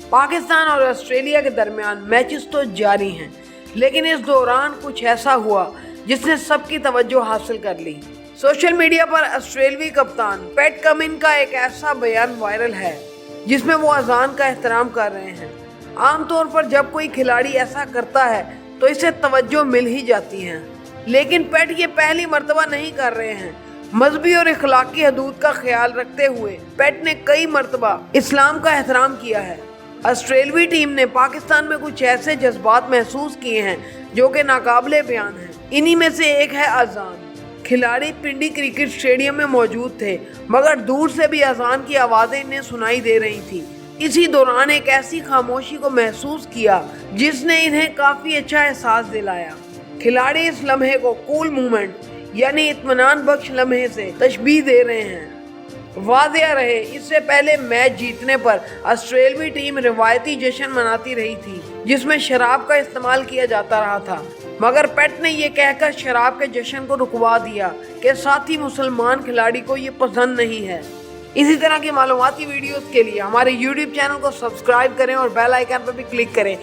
पाकिस्तान और ऑस्ट्रेलिया के दरमियान मैचेस तो जारी हैं, लेकिन इस दौरान कुछ ऐसा हुआ जिसने सबकी तवज्जो हासिल कर ली। सोशल मीडिया पर ऑस्ट्रेलियावी कप्तान पैट कमिंस का एक ऐसा बयान वायरल है जिसमें वो अजान का एहतराम कर रहे हैं। आमतौर पर जब कोई खिलाड़ी ऐसा करता है तो इसे तवज्जो मिल ही जाती है, लेकिन पैट ये पहली मर्तबा नहीं कर रहे हैं। मजहबी और इखलाकी हदूद का ख्याल रखते हुए पैट ने कई मर्तबा इस्लाम का एहतराम किया है। ऑस्ट्रेलियावी टीम ने पाकिस्तान में कुछ ऐसे जज्बात महसूस किए हैं जो कि नाकाबिले बयान हैं। इन्हीं में से एक है अजान। खिलाड़ी पिंडी क्रिकेट स्टेडियम में मौजूद थे, मगर दूर से भी अजान की आवाज़ें इन्हें सुनाई दे रही थी। इसी दौरान एक ऐसी खामोशी को महसूस किया जिसने इन्हें काफ़ी अच्छा एहसास दिलाया। खिलाड़ी इस लम्हे को कूल मूवमेंट यानी इत्मीनान बख्श लम्हे से तशबीह दे रहे हैं। वाज़ेह रहे, इससे पहले मैच जीतने पर ऑस्ट्रेलियावी टीम रिवायती जश्न मनाती रही थी जिसमें शराब का इस्तेमाल किया जाता रहा था, मगर पैट ने यह कहकर शराब के जश्न को रुकवा दिया कि साथी मुसलमान खिलाड़ी को ये पसंद नहीं है। इसी तरह की मालूमाती वीडियोस के लिए हमारे YouTube चैनल को सब्सक्राइब करें और बेल आइकन पर भी क्लिक करें